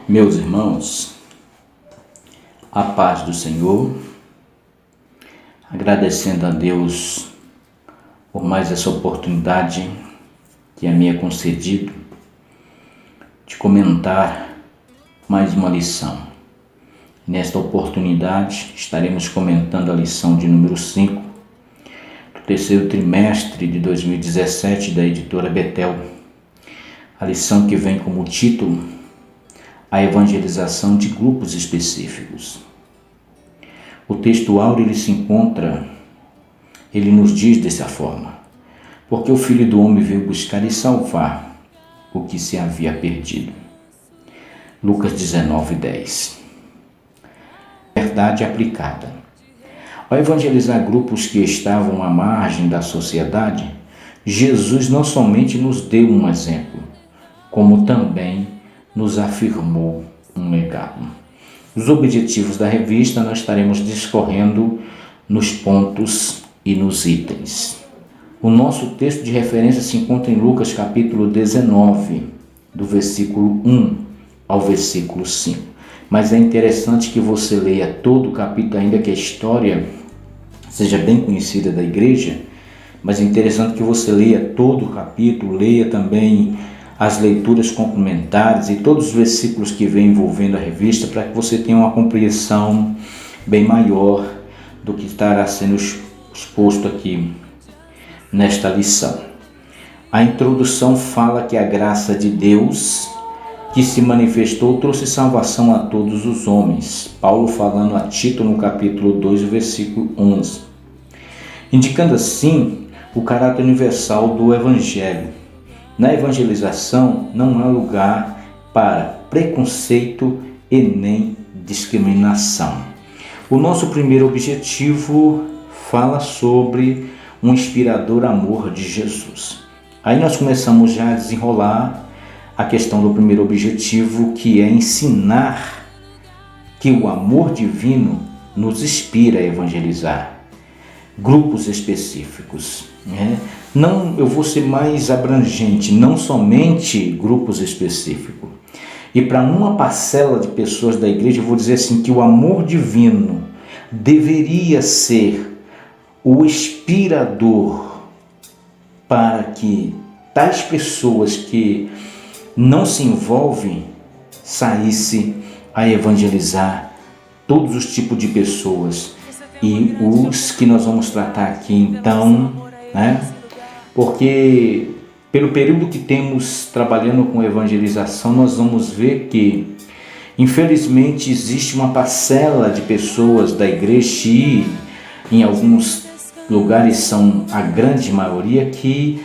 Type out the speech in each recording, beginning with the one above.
Meus irmãos, a paz do Senhor, agradecendo a Deus por mais essa oportunidade que me é concedido de comentar mais uma lição. Nesta oportunidade estaremos comentando a lição de número 5 do terceiro trimestre de 2017 da editora Betel. A lição que vem como título a evangelização de grupos específicos. O texto áureo ele nos diz dessa forma: porque o Filho do Homem veio buscar e salvar o que se havia perdido. Lucas 19:10. Verdade aplicada. Ao evangelizar grupos que estavam à margem da sociedade, Jesus não somente nos deu um exemplo, como também nos afirmou um legado. Os objetivos da revista nós estaremos discorrendo nos pontos e nos itens. O nosso texto de referência se encontra em Lucas capítulo 19, do versículo 1 ao versículo 5. Mas é interessante que você leia todo o capítulo, ainda que a história seja bem conhecida da igreja, mas é interessante que você leia todo o capítulo, leia também as leituras complementares e todos os versículos que vêm envolvendo a revista, para que você tenha uma compreensão bem maior do que estará sendo exposto aqui nesta lição. A introdução fala que a graça de Deus que se manifestou trouxe salvação a todos os homens. Paulo falando a Tito no capítulo 2, versículo 11. Indicando assim o caráter universal do Evangelho. Na evangelização não há lugar para preconceito e nem discriminação. O nosso primeiro objetivo fala sobre um inspirador amor de Jesus. Aí nós começamos já a desenrolar a questão do primeiro objetivo, que é ensinar que o amor divino nos inspira a evangelizar grupos específicos, né? Não, eu vou ser mais abrangente, não somente grupos específicos. E para uma parcela de pessoas da igreja, eu vou dizer assim, que o amor divino deveria ser o inspirador para que tais pessoas que não se envolvem saísse a evangelizar todos os tipos de pessoas. E os que nós vamos tratar aqui então, né? Porque pelo período que temos trabalhando com evangelização, nós vamos ver que infelizmente existe uma parcela de pessoas da igreja, e em alguns lugares são a grande maioria, que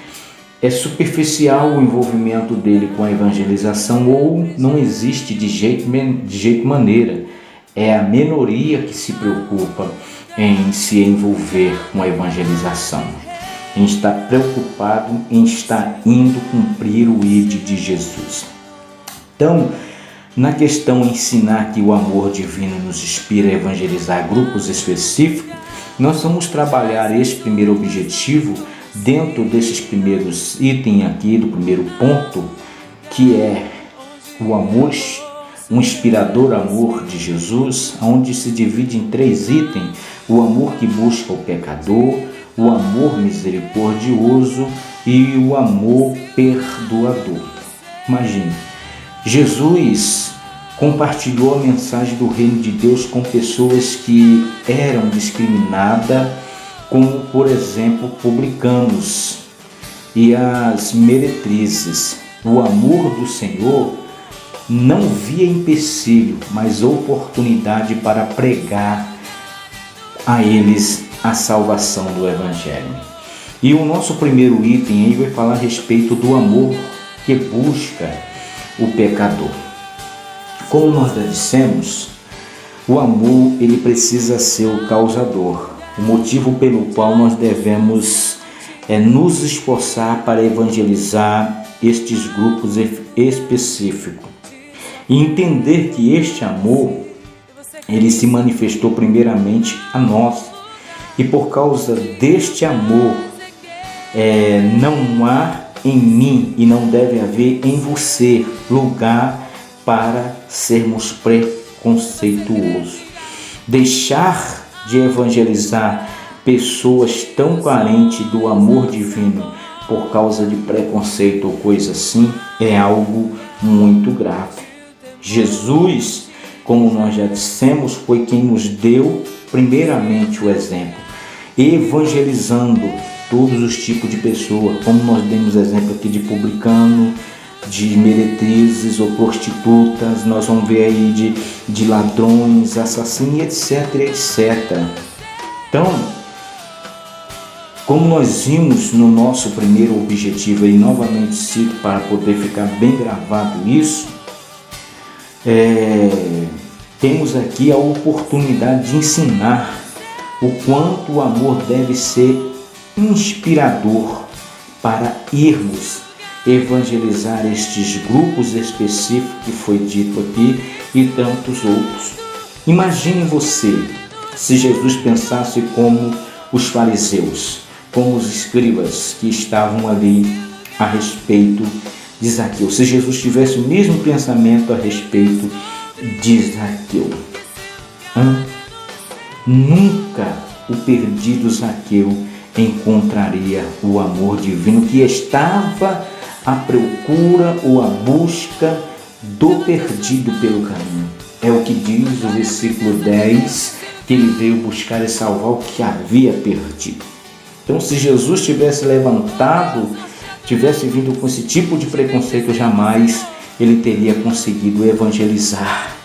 é superficial o envolvimento dele com a evangelização, ou não existe de jeito maneira. É a minoria que se preocupa em se envolver com a evangelização, em estar preocupado em estar indo cumprir o ID de Jesus. Então, na questão ensinar que o amor divino nos inspira a evangelizar grupos específicos, nós vamos trabalhar esse primeiro objetivo dentro desses primeiros itens aqui, do primeiro ponto, que é o amor, um inspirador amor de Jesus, onde se divide em 3 itens: o amor que busca o pecador, o amor misericordioso e o amor perdoador. Imagine, Jesus compartilhou a mensagem do reino de Deus com pessoas que eram discriminadas, como por exemplo publicanos e as meretrizes. O amor do Senhor não via empecilho, mas oportunidade para pregar a eles a salvação do Evangelho. E o nosso primeiro item aí vai falar a respeito do amor que busca o pecador. Como nós já dissemos, o amor ele precisa ser o causador, o motivo pelo qual nós devemos nos esforçar para evangelizar estes grupos específicos. E entender que este amor ele se manifestou primeiramente a nós. E por causa deste amor, não há em mim e não deve haver em você lugar para sermos preconceituosos. Deixar de evangelizar pessoas tão carentes do amor divino por causa de preconceito ou coisa assim é algo muito grave. Jesus, como nós já dissemos, foi quem nos deu primeiramente o exemplo, evangelizando todos os tipos de pessoas, como nós demos exemplo aqui de publicano, de meretrizes ou prostitutas, nós vamos ver aí de ladrões, assassinos, etc, etc. Então, como nós vimos no nosso primeiro objetivo, e novamente cito para poder ficar bem gravado isso, temos aqui a oportunidade de ensinar o quanto o amor deve ser inspirador para irmos evangelizar estes grupos específicos que foi dito aqui e tantos outros. Imagine você se Jesus pensasse como os fariseus, como os escribas que estavam ali a respeito de Zaqueu. Se Jesus tivesse o mesmo pensamento a respeito de Zaqueu, nunca o perdido Zaqueu encontraria o amor divino que estava à procura ou à busca do perdido pelo caminho. É o que diz o versículo 10, que ele veio buscar e salvar o que havia perdido. Então, se Jesus tivesse levantado, tivesse vindo com esse tipo de preconceito, jamais ele teria conseguido evangelizar.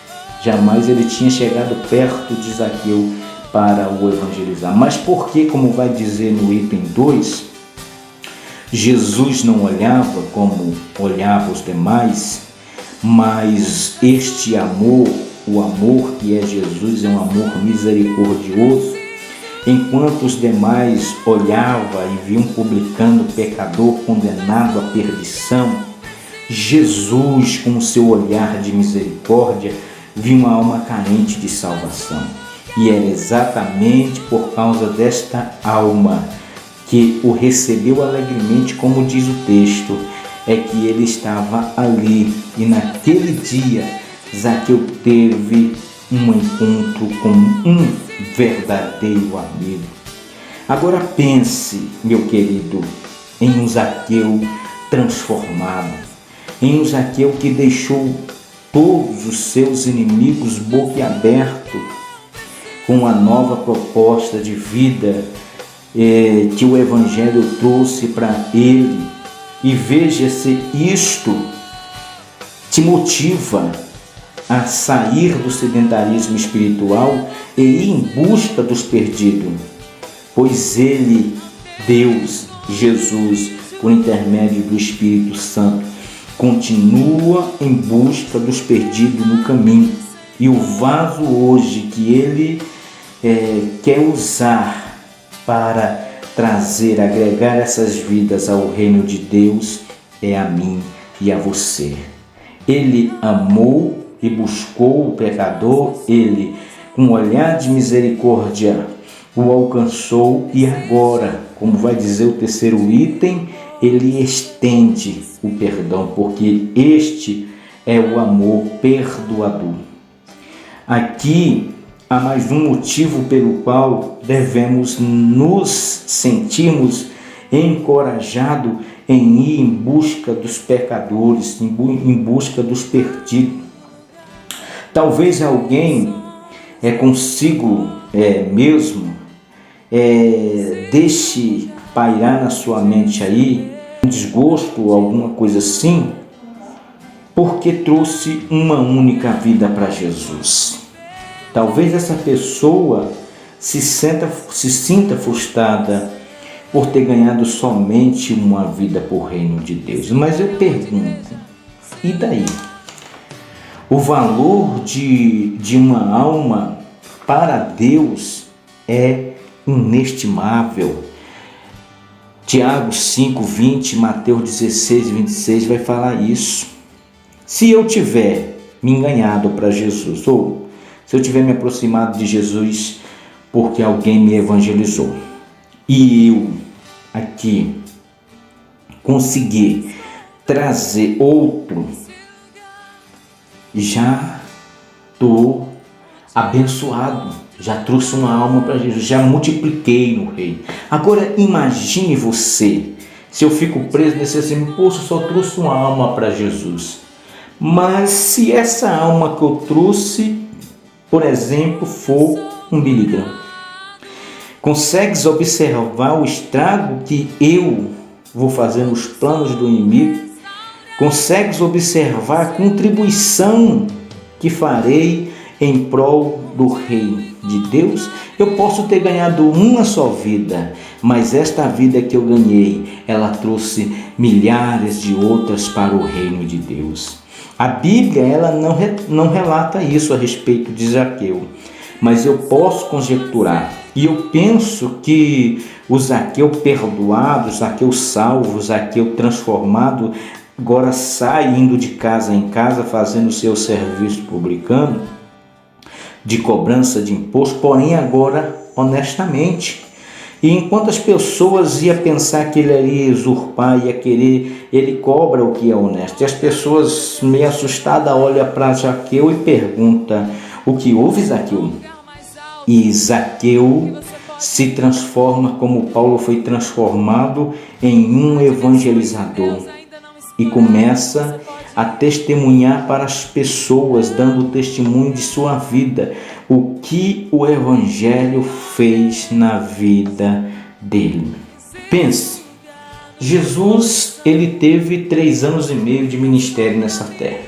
Jamais ele tinha chegado perto de Zaqueu para o evangelizar. Mas por que, como vai dizer no item 2, Jesus não olhava como olhava os demais, mas este amor, o amor que é Jesus, é um amor misericordioso. Enquanto os demais olhavam e viam um publicano pecador condenado à perdição, Jesus, com o seu olhar de misericórdia, viu uma alma carente de salvação. E era exatamente por causa desta alma que o recebeu alegremente, como diz o texto, é que ele estava ali. E naquele dia, Zaqueu teve um encontro com um verdadeiro amigo. Agora pense, meu querido, em um Zaqueu transformado, em um Zaqueu que deixou todos os seus inimigos boquiabertos com a nova proposta de vida que o Evangelho trouxe para ele. E veja se isto te motiva a sair do sedentarismo espiritual e ir em busca dos perdidos, pois ele, Deus, Jesus, por intermédio do Espírito Santo, continua em busca dos perdidos no caminho. E o vaso hoje que ele quer usar para trazer, agregar essas vidas ao reino de Deus é a mim e a você. Ele amou e buscou o pecador, ele, com um olhar de misericórdia, o alcançou e agora, como vai dizer o terceiro item, ele estende o perdão, porque este é o amor perdoador. Aqui há mais um motivo pelo qual devemos nos sentirmos encorajados em ir em busca dos pecadores, em busca dos perdidos. Talvez alguém consigo mesmo deixe pairar na sua mente aí um desgosto ou alguma coisa assim, porque trouxe uma única vida para Jesus. Talvez essa pessoa se sinta frustrada por ter ganhado somente uma vida por reino de Deus. Mas eu pergunto, e daí? O valor de uma alma para Deus é inestimável. Tiago 5:20, Mateus 16:26 vai falar isso. Se eu tiver me enganado para Jesus, ou se eu tiver me aproximado de Jesus porque alguém me evangelizou, e eu aqui conseguir trazer outro já estou abençoado, já trouxe uma alma para Jesus, já multipliquei no reino. Agora imagine você, se eu fico preso nesse assim, poxa, só trouxe uma alma para Jesus. Mas se essa alma que eu trouxe, por exemplo, for um Billy Graham, consegues observar o estrago que eu vou fazer nos planos do inimigo? Consegues observar a contribuição que farei em prol do reino de Deus? Eu posso ter ganhado uma só vida, mas esta vida que eu ganhei, ela trouxe milhares de outras para o reino de Deus. A Bíblia ela não relata isso a respeito de Zaqueu, mas eu posso conjecturar. E eu penso que o Zaqueu perdoado, o Zaqueu salvo, o Zaqueu transformado, agora sai indo de casa em casa, fazendo o seu serviço publicano, de cobrança de imposto, porém agora honestamente. E enquanto as pessoas iam pensar que ele iria usurpar, ia querer, ele cobra o que é honesto. E as pessoas meio assustadas olham para Zaqueu e perguntam: o que houve, Zaqueu? E Zaqueu se transforma como Paulo foi transformado em um evangelizador e começa a testemunhar para as pessoas, dando testemunho de sua vida, o que o evangelho fez na vida dele. Pense, Jesus ele teve 3 anos e meio de ministério nessa terra.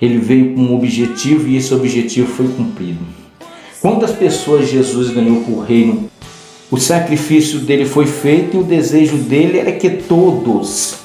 Ele veio com um objetivo e esse objetivo foi cumprido. Quantas pessoas Jesus ganhou para o reino? O sacrifício dele foi feito e o desejo dele era que todos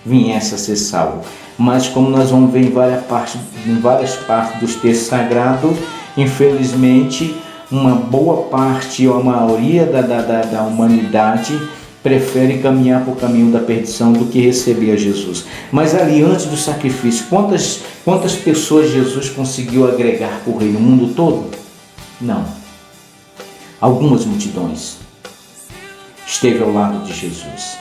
viessem a ser salvos. Mas como nós vamos ver em várias partes dos textos sagrados, infelizmente uma boa parte ou a maioria da humanidade prefere caminhar por caminho da perdição do que receber a Jesus. Mas ali antes do sacrifício, quantas pessoas Jesus conseguiu agregar para o reino? O mundo todo? Não. Algumas multidões esteve ao lado de Jesus.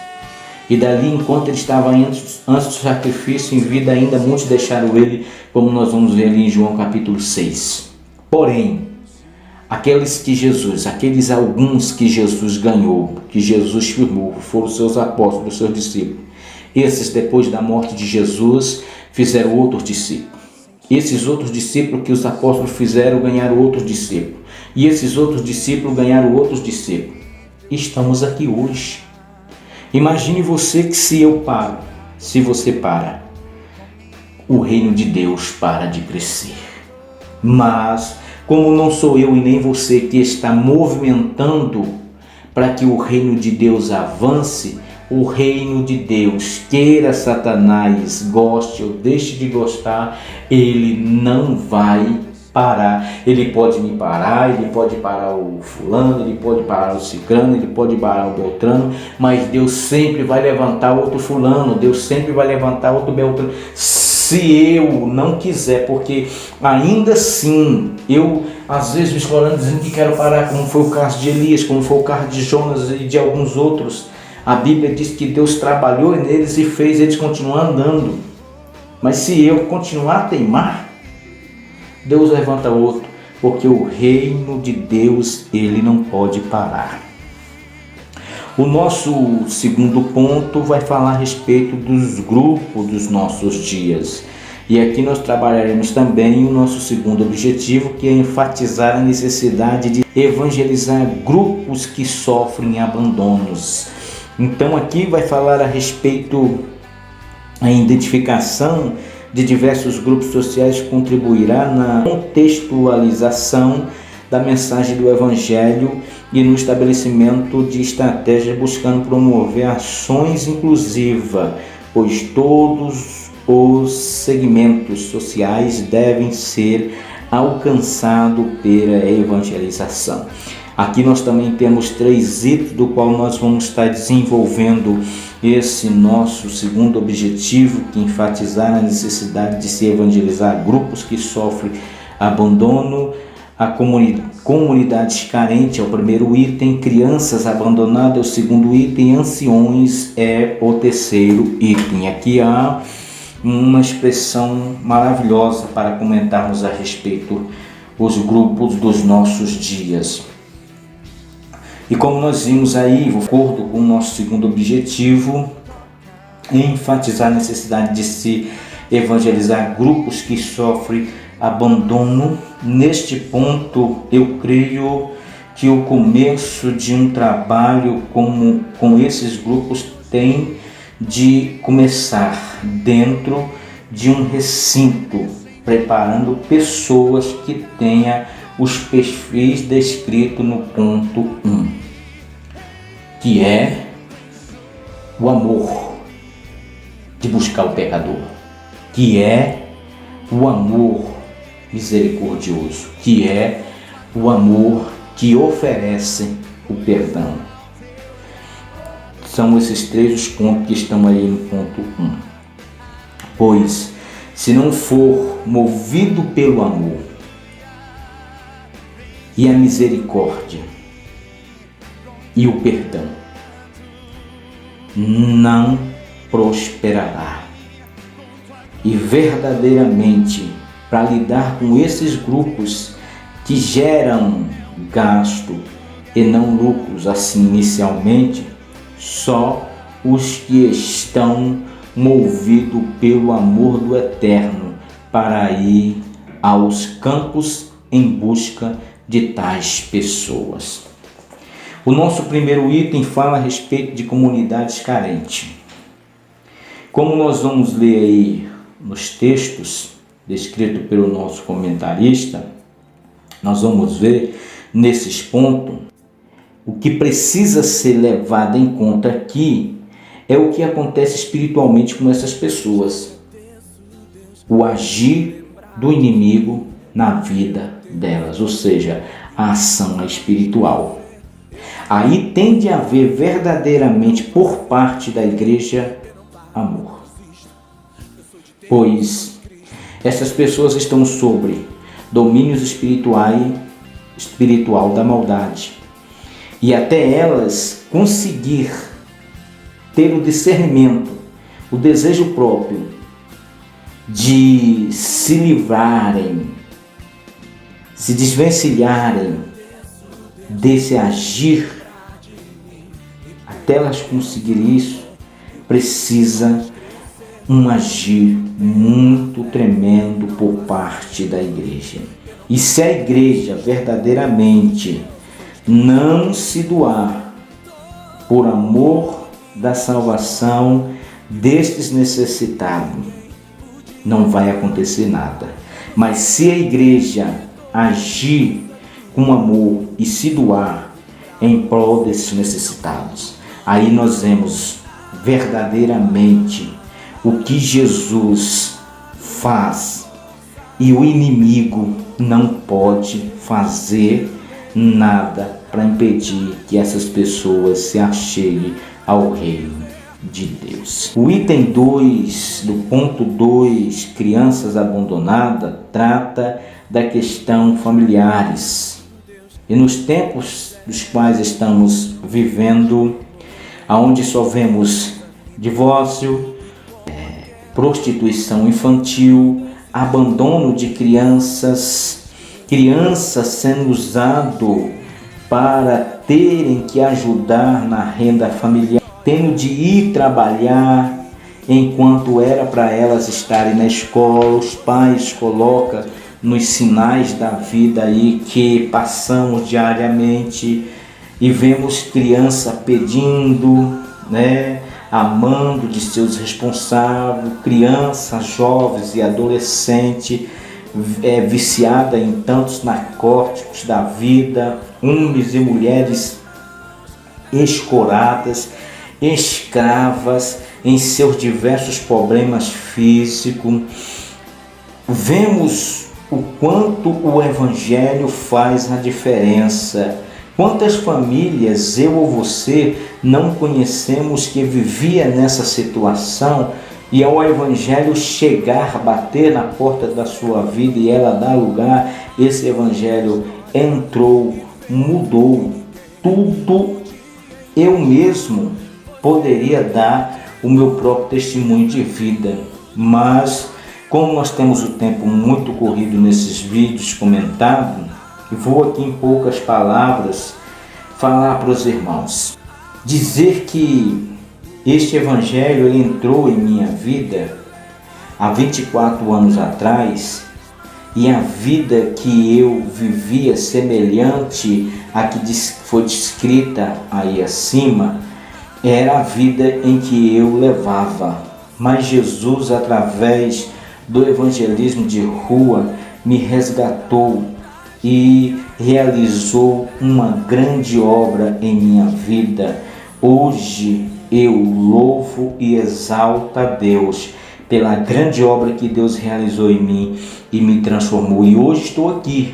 E dali, enquanto ele estava antes do sacrifício, em vida ainda, muitos deixaram ele, como nós vamos ver ali em João capítulo 6. Porém, aqueles alguns que Jesus ganhou, que Jesus firmou, foram os seus apóstolos, os seus discípulos. Esses, depois da morte de Jesus, fizeram outros discípulos. Esses outros discípulos que os apóstolos fizeram, ganharam outros discípulos. E esses outros discípulos ganharam outros discípulos. E estamos aqui hoje. Imagine você que se você para, o reino de Deus para de crescer. Mas, como não sou eu e nem você que está movimentando para que o reino de Deus avance, o reino de Deus, queira Satanás goste ou deixe de gostar, ele não vai parar. Ele pode me parar, ele pode parar o fulano, ele pode parar o ciclano, ele pode parar o beltrano, mas Deus sempre vai levantar outro fulano, Deus sempre vai levantar outro beltrano, se eu não quiser, porque ainda assim, eu às vezes me explorando dizendo que quero parar, como foi o caso de Elias, como foi o caso de Jonas e de alguns outros. A Bíblia diz que Deus trabalhou neles e fez eles continuar andando. Mas se eu continuar a teimar, Deus levanta outro, porque o reino de Deus, ele não pode parar. O nosso segundo ponto vai falar a respeito dos grupos dos nossos dias. E aqui nós trabalharemos também o nosso segundo objetivo, que é enfatizar a necessidade de evangelizar grupos que sofrem abandonos. Então aqui vai falar a respeito da identificação de diversos grupos sociais que contribuirá na contextualização da mensagem do Evangelho e no estabelecimento de estratégias buscando promover ações inclusivas, pois todos os segmentos sociais devem ser alcançados pela evangelização. Aqui nós também temos 3 itens do qual nós vamos estar desenvolvendo esse nosso segundo objetivo, que enfatizar a necessidade de se evangelizar grupos que sofrem abandono, a comunidades carentes é o primeiro item, crianças abandonadas é o segundo item, anciões é o terceiro item. Aqui há uma expressão maravilhosa para comentarmos a respeito dos grupos dos nossos dias. E como nós vimos aí, de acordo com o nosso segundo objetivo, enfatizar a necessidade de se evangelizar grupos que sofrem abandono. Neste ponto, eu creio que o começo de um trabalho com esses grupos tem de começar dentro de um recinto, preparando pessoas que tenham os perfis descritos no ponto 1, que é o amor de buscar o pecador, que é o amor misericordioso, que é o amor que oferece o perdão. São esses três os pontos que estão aí no ponto 1. Pois, se não for movido pelo amor e a misericórdia e o perdão, não prosperará. E verdadeiramente, para lidar com esses grupos que geram gasto e não lucros, assim inicialmente, só os que estão movidos pelo amor do Eterno para ir aos campos em busca de tais pessoas. O nosso primeiro item fala a respeito de comunidades carentes. Como nós vamos ler aí nos textos descritos pelo nosso comentarista, nós vamos ver nesses pontos o que precisa ser levado em conta aqui é o que acontece espiritualmente com essas pessoas, o agir do inimigo na vida delas, ou seja, a ação espiritual. Aí tem de haver verdadeiramente por parte da igreja amor, pois essas pessoas estão sobre domínios espiritual da maldade, e até elas conseguir ter o discernimento, o desejo próprio de se livrarem, se desvencilharem desse agir, até elas conseguirem isso, precisa um agir muito tremendo por parte da igreja. E se a igreja verdadeiramente não se doar por amor da salvação destes necessitados, não vai acontecer nada. Mas se a igreja agir com amor e se doar em prol desses necessitados, aí nós vemos verdadeiramente o que Jesus faz, e o inimigo não pode fazer nada para impedir que essas pessoas se acheguem ao reino de Deus. O item 2, do ponto 2, crianças abandonadas, trata da questão familiares. E nos tempos dos quais estamos vivendo, onde só vemos divórcio, prostituição infantil, abandono de crianças sendo usado para terem que ajudar na renda familiar, tendo de ir trabalhar enquanto era para elas estarem na escola. Os pais colocam nos sinais da vida aí que passamos diariamente e vemos criança pedindo, amando de seus responsáveis, crianças, jovens e adolescentes viciada em tantos narcóticos da vida, homens e mulheres escoradas, escravas em seus diversos problemas físicos. Vemos o quanto o Evangelho faz a diferença. Quantas famílias eu ou você não conhecemos que vivia nessa situação, e ao Evangelho chegar, bater na porta da sua vida e ela dar lugar, esse Evangelho entrou, mudou tudo. Eu mesmo poderia dar o meu próprio testemunho de vida mas como nós temos o tempo muito corrido nesses vídeos comentados, vou aqui em poucas palavras falar para os irmãos. Dizer que este evangelho ele entrou em minha vida há 24 anos atrás, e a vida que eu vivia semelhante à que foi descrita aí acima, era a vida em que eu levava. Mas Jesus, através do evangelismo de rua, me resgatou e realizou uma grande obra em minha vida. Hoje eu louvo e exalto a Deus pela grande obra que Deus realizou em mim e me transformou. E hoje estou aqui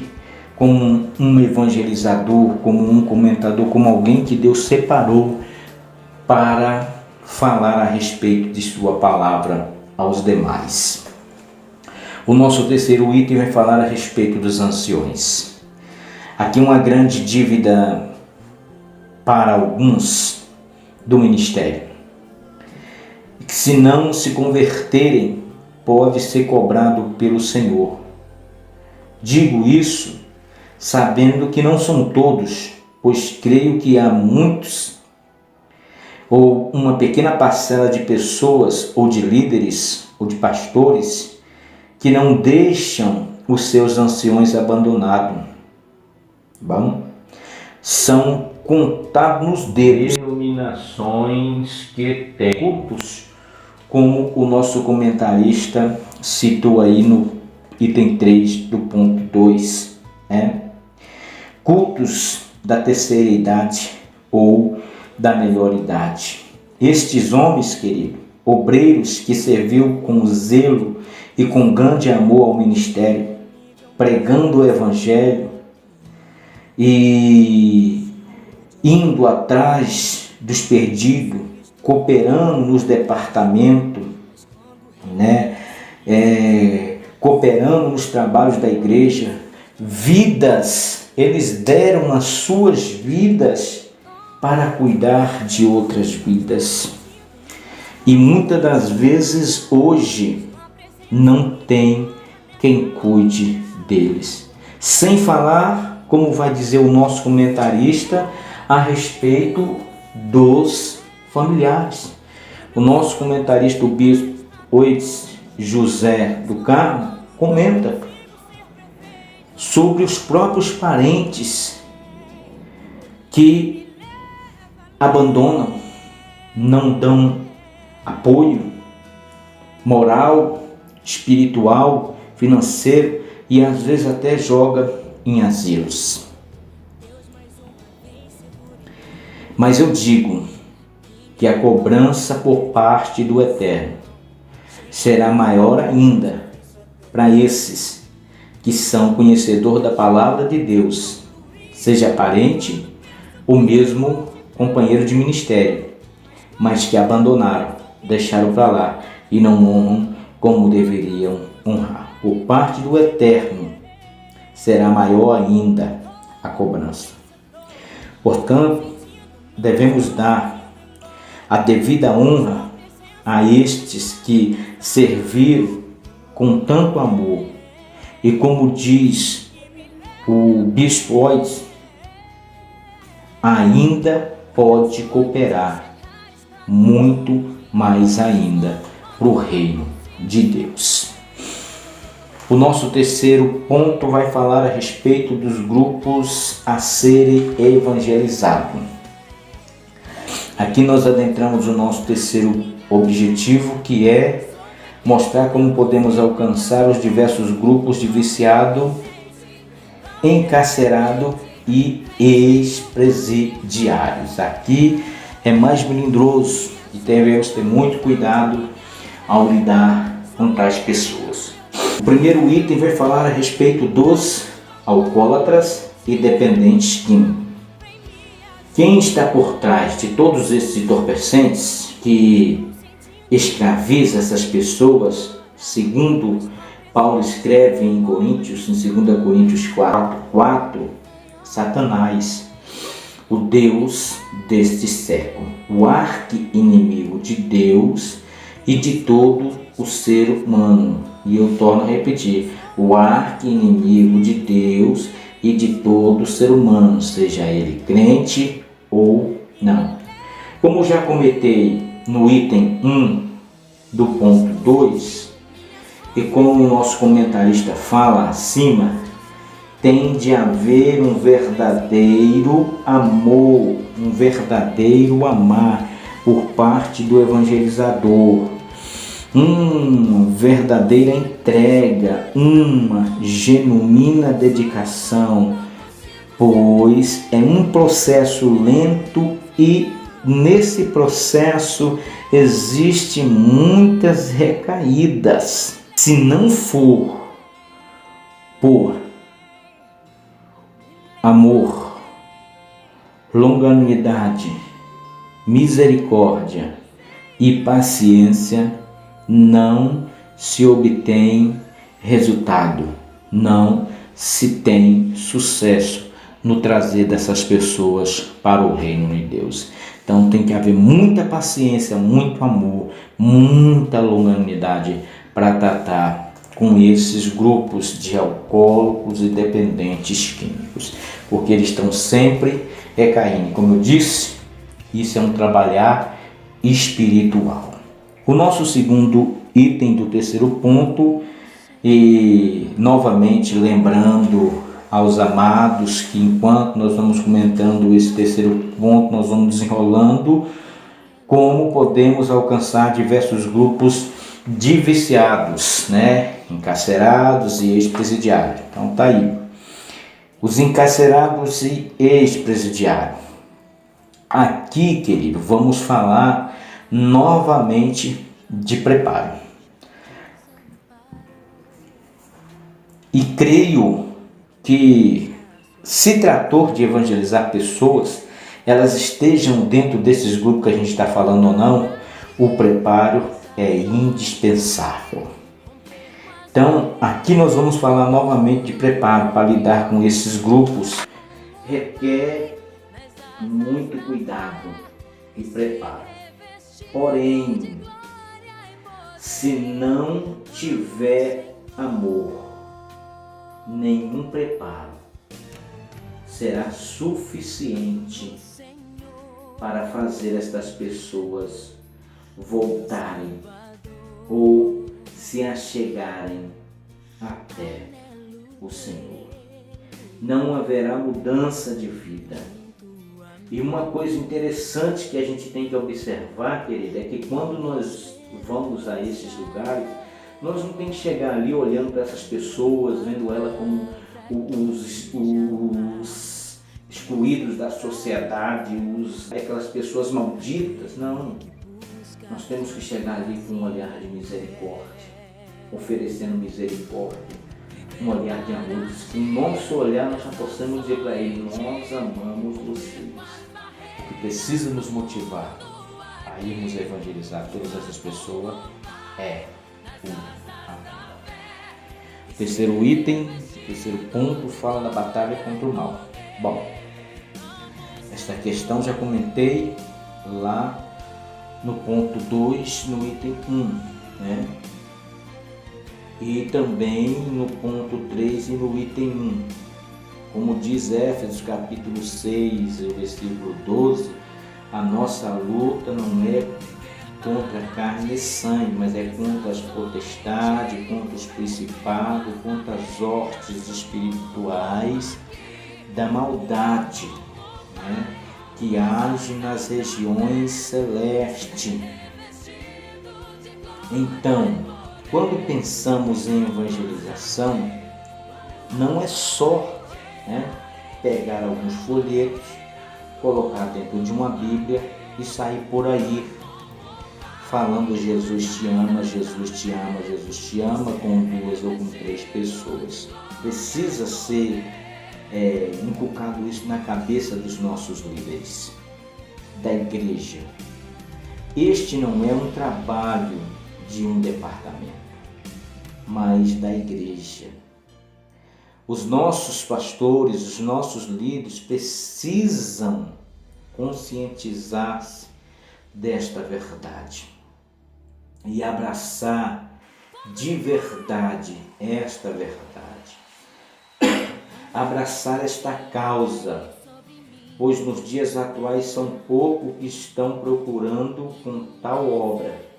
como um evangelizador, como um comentador, como alguém que Deus separou para falar a respeito de sua palavra aos demais. O nosso terceiro item vai falar a respeito dos anciões. Aqui uma grande dívida para alguns do ministério, que se não se converterem, pode ser cobrado pelo Senhor. Digo isso sabendo que não são todos, pois creio que há muitos, ou uma pequena parcela de pessoas, ou de líderes, ou de pastores, que não deixam os seus anciões abandonados. Bom, são contados nos dedos denominações que têm cultos, como o nosso comentarista citou aí no item 3 do ponto 2, cultos da terceira idade ou da melhor idade. Estes homens, querido, obreiros que serviu com zelo e com grande amor ao ministério, pregando o evangelho e indo atrás dos perdidos, cooperando nos departamentos, cooperando nos trabalhos da igreja, eles deram as suas vidas para cuidar de outras vidas. E muitas das vezes hoje não tem quem cuide deles. Sem falar, como vai dizer o nosso comentarista, a respeito dos familiares. O nosso comentarista, o bispo Oides José do Carmo, comenta sobre os próprios parentes que abandonam, não dão apoio moral, espiritual, financeiro e às vezes até joga em asilos. Mas eu digo que a cobrança por parte do Eterno será maior ainda para esses que são conhecedor da palavra de Deus, seja parente ou mesmo companheiro de ministério, mas que abandonaram, deixaram para lá e não honram como deveriam honrar. Por parte do Eterno será maior ainda a cobrança. Portanto, devemos dar a devida honra a estes que serviram com tanto amor. E como diz o bispo Oides, ainda pode cooperar muito mais ainda para o reino de Deus. O nosso terceiro ponto vai falar a respeito dos grupos a serem evangelizados. Aqui nós adentramos o nosso terceiro objetivo, que é mostrar como podemos alcançar os diversos grupos de viciado, encarcerado e ex-presidiários. Aqui é mais melindroso e devemos ter muito cuidado ao lidar com tais pessoas. O primeiro item vai falar a respeito dos alcoólatras e dependentes químicos. Quem está por trás de todos esses entorpecentes que escraviza essas pessoas, segundo Paulo escreve em Coríntios, em 2 Coríntios 4, Satanás, o Deus deste século, o arqui-inimigo de Deus e de todo o ser humano. E eu torno a repetir, o arqui-inimigo de Deus e de todo ser humano, seja ele crente ou não. Como já comentei no item 1 do ponto 2, e como o nosso comentarista fala acima, tem de haver um verdadeiro amor, um verdadeiro amar por parte do evangelizador, uma verdadeira entrega, uma genuína dedicação, pois é um processo lento e nesse processo existem muitas recaídas. Se não for por amor, longanimidade, misericórdia e paciência, não se obtém resultado, não se tem sucesso no trazer dessas pessoas para o reino de Deus. Então tem que haver muita paciência, muito amor, muita longanimidade para tratar com esses grupos de alcoólicos e dependentes químicos, porque eles estão sempre recaindo. Como eu disse, isso é um trabalhar espiritual. O nosso segundo item do terceiro ponto, e novamente lembrando aos amados que enquanto nós vamos comentando esse terceiro ponto, nós vamos desenrolando como podemos alcançar diversos grupos de viciados, encarcerados e ex-presidiários. Então tá aí, os encarcerados e ex-presidiários. Aqui, querido, vamos falar novamente de preparo. E creio que, se tratou de evangelizar pessoas, elas estejam dentro desses grupos que a gente está falando ou não, o preparo é indispensável. Então, aqui nós vamos falar novamente de preparo para lidar com esses grupos. Requer muito cuidado e preparo. Porém, se não tiver amor, nenhum preparo será suficiente para fazer estas pessoas voltarem ou se achegarem até o Senhor. Não haverá mudança de vida. E uma coisa interessante que a gente tem que observar, querido, é que quando nós vamos a esses lugares, nós não tem que chegar ali olhando para essas pessoas, vendo elas como os excluídos da sociedade, aquelas pessoas malditas. Não. Nós temos que chegar ali com um olhar de misericórdia, oferecendo misericórdia, um olhar de amor. Com o nosso olhar nós já possamos dizer para ele: nós amamos vocês. O que precisa nos motivar a irmos evangelizar todas essas pessoas é o amor. O terceiro item, o terceiro ponto, fala da batalha contra o mal. Bom, esta questão já comentei lá no ponto 2, no item 1, e também no ponto 3 e no item 1. Como diz Éfesos capítulo 6, versículo 12, a nossa luta não é contra carne e sangue, mas é contra as potestades, contra os principados, contra as hostes espirituais da maldade, que age nas regiões celestes. Então, quando pensamos em evangelização, não é só pegar alguns folhetos, colocar dentro de uma Bíblia e sair por aí falando Jesus te ama, Jesus te ama, Jesus te ama, com 2 ou com 3 pessoas. Precisa ser inculcado isso na cabeça dos nossos líderes da igreja. Este não é um trabalho de um departamento, mas da igreja. Os nossos pastores, os nossos líderes precisam conscientizar-se desta verdade. e abraçar de verdade esta verdade. Abraçar esta causa, pois nos dias atuais são poucos que estão procurando com tal obra.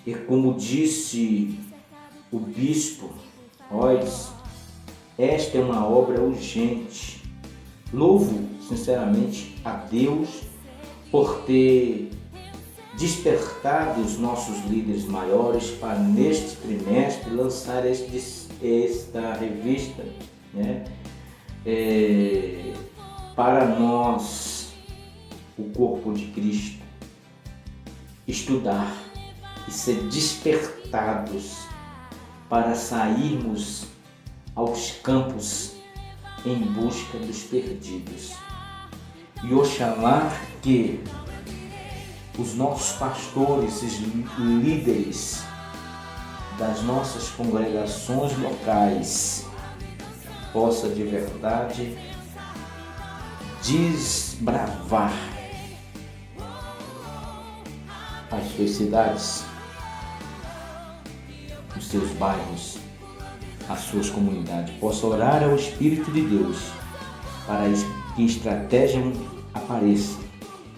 E como disse o bispo Rhodes, esta é uma obra urgente. Louvo sinceramente a Deus por ter despertado os nossos líderes maiores para neste trimestre lançar esta revista, né? Para nós, o corpo de Cristo, estudar e ser despertados para sairmos aos campos em busca dos perdidos. E oxalá que os nossos pastores e líderes das nossas congregações locais possam de verdade desbravar as suas cidades, os seus bairros, as suas comunidades. Possa orar ao Espírito de Deus para que estratégia apareça.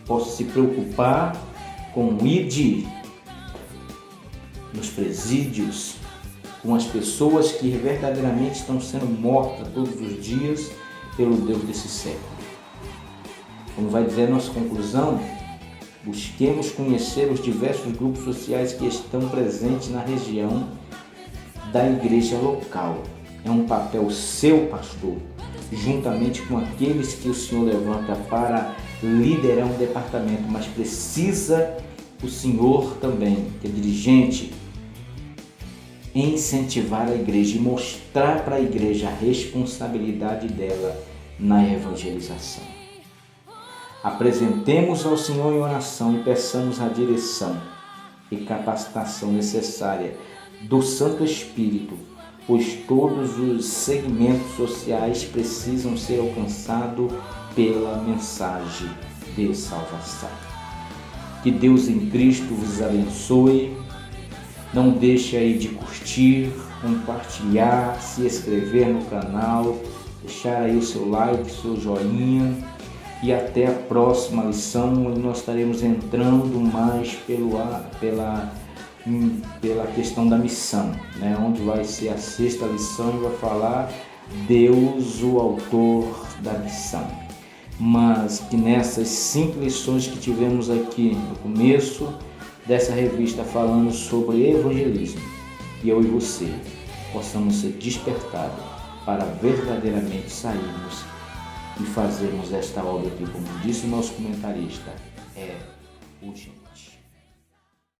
Possa se preocupar com o ID nos presídios, com as pessoas que verdadeiramente estão sendo mortas todos os dias pelo Deus desse século. Como vai dizer a nossa conclusão, busquemos conhecer os diversos grupos sociais que estão presentes na região da igreja local. É um papel seu, pastor, juntamente com aqueles que o Senhor levanta para liderar um departamento, mas precisa o Senhor também, que é dirigente, incentivar a igreja e mostrar para a igreja a responsabilidade dela na evangelização. Apresentemos ao Senhor em oração e peçamos a direção e capacitação necessária do Santo Espírito, pois todos os segmentos sociais precisam ser alcançados pela mensagem de salvação. Que Deus em Cristo vos abençoe. Não deixe aí de curtir, compartilhar, se inscrever no canal, deixar aí o seu like, seu joinha. E até a próxima lição, onde nós estaremos entrando mais pela questão da missão, né? Onde vai ser a 6ª lição e vai falar Deus, o autor da missão. Mas que nessas 5 lições que tivemos aqui no começo dessa revista falando sobre evangelismo, e eu e você possamos ser despertados para verdadeiramente sairmos e fazermos esta obra que, como disse o nosso comentarista, é urgente.